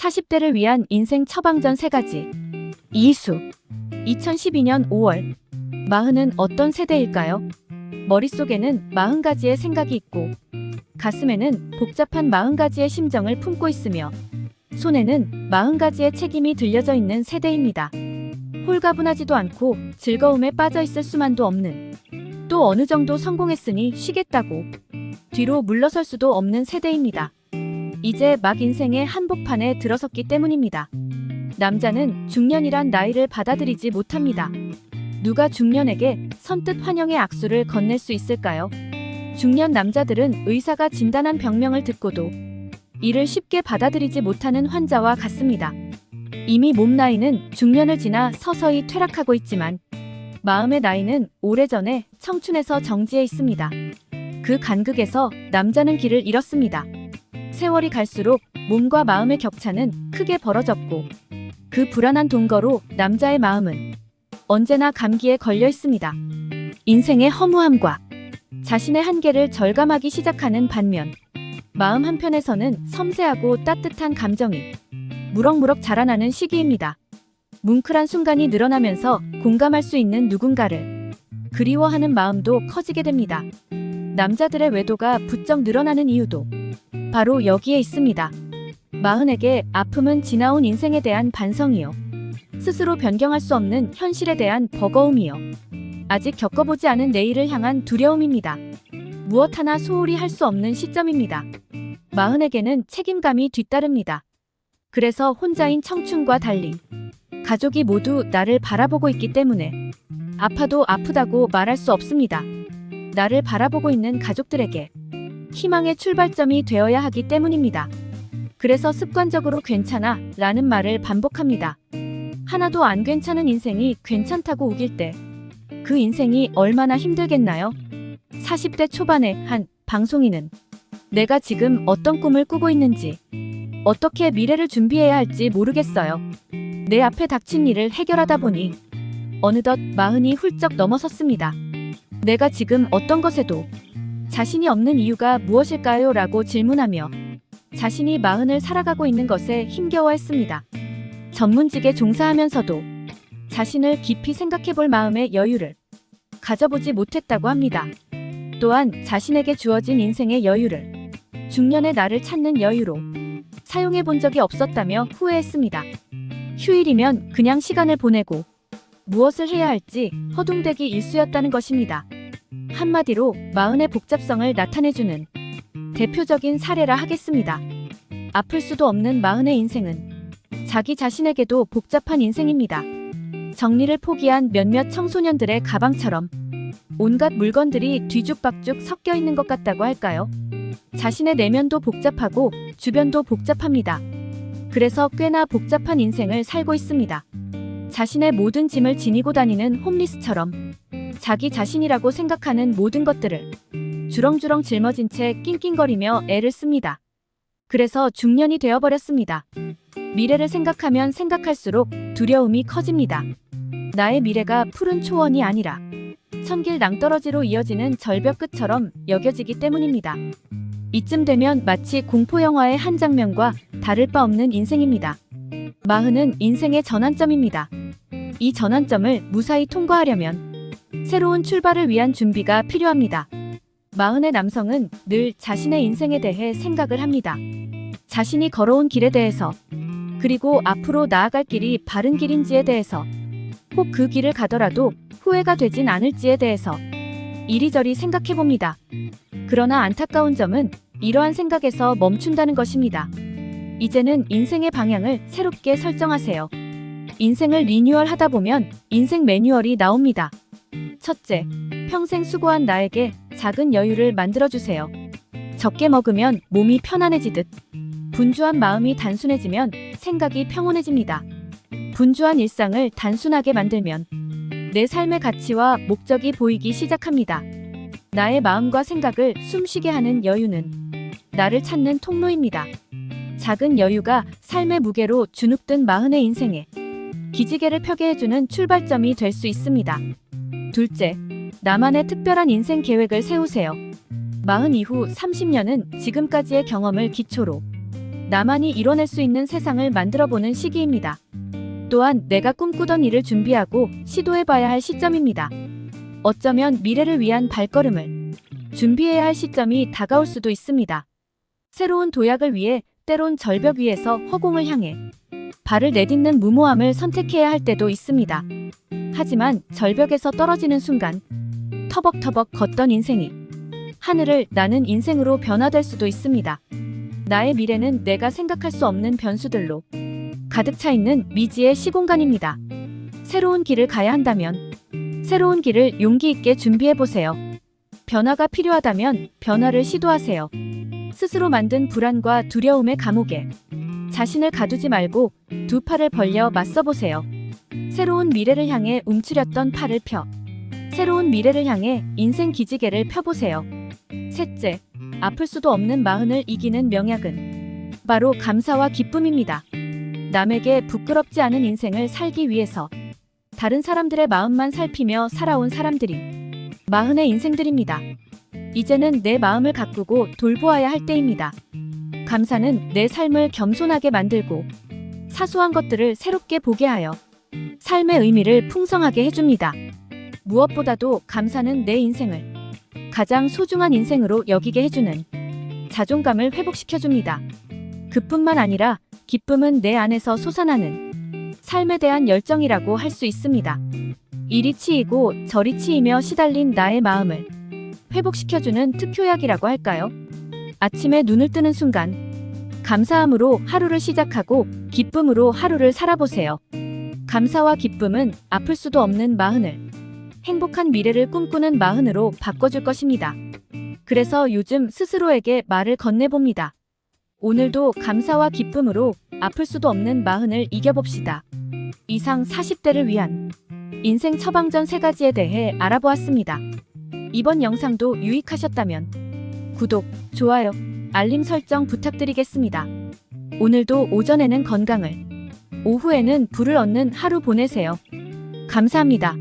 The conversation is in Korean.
40대를 위한 인생 처방전 3가지. 이희수. 2012년 5월. 마흔은 어떤 세대일까요? 머릿속에는 40가지의 생각이 있고 가슴에는 복잡한 40가지의 심정을 품고 있으며 손에는 40가지의 책임이 들려져 있는 세대입니다. 홀가분하지도 않고 즐거움에 빠져 있을 수만도 없는, 또 어느 정도 성공했으니 쉬겠다고 뒤로 물러설 수도 없는 세대입니다. 이제 막 인생의 한복판에 들어섰기 때문입니다. 남자는 중년이란 나이를 받아들이지 못합니다. 누가 중년에게 선뜻 환영의 악수를 건넬 수 있을까요? 중년 남자들은 의사가 진단한 병명을 듣고도 이를 쉽게 받아들이지 못하는 환자와 같습니다. 이미 몸 나이는 중년을 지나 서서히 퇴락하고 있지만 마음의 나이는 오래전에 청춘에서 정지해 있습니다. 그 간극에서 남자는 길을 잃었습니다. 세월이 갈수록 몸과 마음의 격차는 크게 벌어졌고 그 불안한 동거로 남자의 마음은 언제나 감기에 걸려 있습니다. 인생의 허무함과 자신의 한계를 절감하기 시작하는 반면 마음 한편에서는 섬세하고 따뜻한 감정이 무럭무럭 자라나는 시기입니다. 뭉클한 순간이 늘어나면서 공감할 수 있는 누군가를 그리워하는 마음도 커지게 됩니다. 남자들의 외도가 부쩍 늘어나는 이유도 바로 여기에 있습니다. 마흔에게 아픔은 지나온 인생에 대한 반성이요, 스스로 변경할 수 없는 현실에 대한 버거움이요, 아직 겪어보지 않은 내일을 향한 두려움입니다. 무엇 하나 소홀히 할 수 없는 시점입니다. 마흔에게는 책임감이 뒤따릅니다. 그래서 혼자인 청춘과 달리 가족이 모두 나를 바라보고 있기 때문에 아파도 아프다고 말할 수 없습니다. 나를 바라보고 있는 가족들에게 희망의 출발점이 되어야 하기 때문입니다. 그래서 습관적으로 괜찮아 라는 말을 반복합니다. 하나도 안 괜찮은 인생이 괜찮다고 우길 때 그 인생이 얼마나 힘들겠나요? 40대 초반의 한 방송인은 내가 지금 어떤 꿈을 꾸고 있는지, 어떻게 미래를 준비해야 할지 모르겠어요. 내 앞에 닥친 일을 해결하다 보니 어느덧 마흔이 훌쩍 넘어섰습니다. 내가 지금 어떤 것에도 자신이 없는 이유가 무엇일까요? 라고 질문하며 자신이 마흔을 살아가고 있는 것에 힘겨워했습니다. 전문직에 종사하면서도 자신을 깊이 생각해볼 마음의 여유를 가져보지 못했다고 합니다. 또한 자신에게 주어진 인생의 여유를 중년의 나를 찾는 여유로 사용해본 적이 없었다며 후회했습니다. 휴일이면 그냥 시간을 보내고 무엇을 해야 할지 허둥대기 일쑤였다는 것입니다. 한마디로 마흔의 복잡성을 나타내주는 대표적인 사례라 하겠습니다. 아플 수도 없는 마흔의 인생은 자기 자신에게도 복잡한 인생입니다. 정리를 포기한 몇몇 청소년들의 가방처럼 온갖 물건들이 뒤죽박죽 섞여 있는 것 같다고 할까요? 자신의 내면도 복잡하고 주변도 복잡합니다. 그래서 꽤나 복잡한 인생을 살고 있습니다. 자신의 모든 짐을 지니고 다니는 홈리스처럼 자기 자신이라고 생각하는 모든 것들을 주렁주렁 짊어진 채 낑낑거리며 애를 씁니다. 그래서 중년이 되어버렸습니다. 미래를 생각하면 생각할수록 두려움이 커집니다. 나의 미래가 푸른 초원이 아니라 천길 낭떠러지로 이어지는 절벽 끝처럼 여겨지기 때문입니다. 이쯤 되면 마치 공포영화의 한 장면과 다를 바 없는 인생입니다. 마흔은 인생의 전환점입니다. 이 전환점을 무사히 통과하려면 새로운 출발을 위한 준비가 필요합니다. 마흔의 남성은 늘 자신의 인생에 대해 생각을 합니다. 자신이 걸어온 길에 대해서, 그리고 앞으로 나아갈 길이 바른 길인지에 대해서, 혹 그 길을 가더라도 후회가 되진 않을지에 대해서 이리저리 생각해봅니다. 그러나 안타까운 점은 이러한 생각에서 멈춘다는 것입니다. 이제는 인생의 방향을 새롭게 설정하세요. 인생을 리뉴얼하다 보면 인생 매뉴얼이 나옵니다. 첫째, 평생 수고한 나에게 작은 여유를 만들어주세요. 적게 먹으면 몸이 편안해지듯 분주한 마음이 단순해지면 생각이 평온해집니다. 분주한 일상을 단순하게 만들면 내 삶의 가치와 목적이 보이기 시작합니다. 나의 마음과 생각을 숨쉬게 하는 여유는 나를 찾는 통로입니다. 작은 여유가 삶의 무게로 주눅든 마흔의 인생에 기지개를 펴게 해주는 출발점이 될 수 있습니다. 둘째, 나만의 특별한 인생 계획을 세우세요. 마흔 이후 30년은 지금까지의 경험을 기초로 나만이 이뤄낼 수 있는 세상을 만들어보는 시기입니다. 또한 내가 꿈꾸던 일을 준비하고 시도해봐야 할 시점입니다. 어쩌면 미래를 위한 발걸음을 준비해야 할 시점이 다가올 수도 있습니다. 새로운 도약을 위해 때론 절벽 위에서 허공을 향해 발을 내딛는 무모함을 선택해야 할 때도 있습니다. 하지만 절벽에서 떨어지는 순간 터벅터벅 걷던 인생이 하늘을 나는 인생으로 변화될 수도 있습니다. 나의 미래는 내가 생각할 수 없는 변수들로 가득 차 있는 미지의 시공간입니다. 새로운 길을 가야 한다면 새로운 길을 용기 있게 준비해보세요. 변화가 필요하다면 변화를 시도하세요. 스스로 만든 불안과 두려움의 감옥에 자신을 가두지 말고 두 팔을 벌려 맞서보세요. 새로운 미래를 향해 움츠렸던 팔을 펴 새로운 미래를 향해 인생 기지개를 펴보세요. 셋째, 아플 수도 없는 마흔을 이기는 명약은 바로 감사와 기쁨입니다. 남에게 부끄럽지 않은 인생을 살기 위해서 다른 사람들의 마음만 살피며 살아온 사람들이 마흔의 인생들입니다. 이제는 내 마음을 가꾸고 돌보아야 할 때입니다. 감사는 내 삶을 겸손하게 만들고 사소한 것들을 새롭게 보게 하여 삶의 의미를 풍성하게 해줍니다. 무엇보다도 감사는 내 인생을 가장 소중한 인생으로 여기게 해주는 자존감을 회복시켜줍니다. 그뿐만 아니라 기쁨은 내 안에서 솟아나는 삶에 대한 열정이라고 할 수 있습니다. 이리 치이고 저리 치이며 시달린 나의 마음을 회복시켜주는 특효약이라고 할까요? 아침에 눈을 뜨는 순간 감사함으로 하루를 시작하고 기쁨으로 하루를 살아보세요. 감사와 기쁨은 아플 수도 없는 마흔을 행복한 미래를 꿈꾸는 마흔으로 바꿔줄 것입니다. 그래서 요즘 스스로에게 말을 건네봅니다. 오늘도 감사와 기쁨으로 아플 수도 없는 마흔을 이겨봅시다. 이상 40대를 위한 인생 처방전 3가지에 대해 알아보았습니다. 이번 영상도 유익하셨다면 구독, 좋아요, 알림 설정 부탁드리겠습니다. 오늘도 오전에는 건강을, 오후에는 부를 얻는 하루 보내세요. 감사합니다.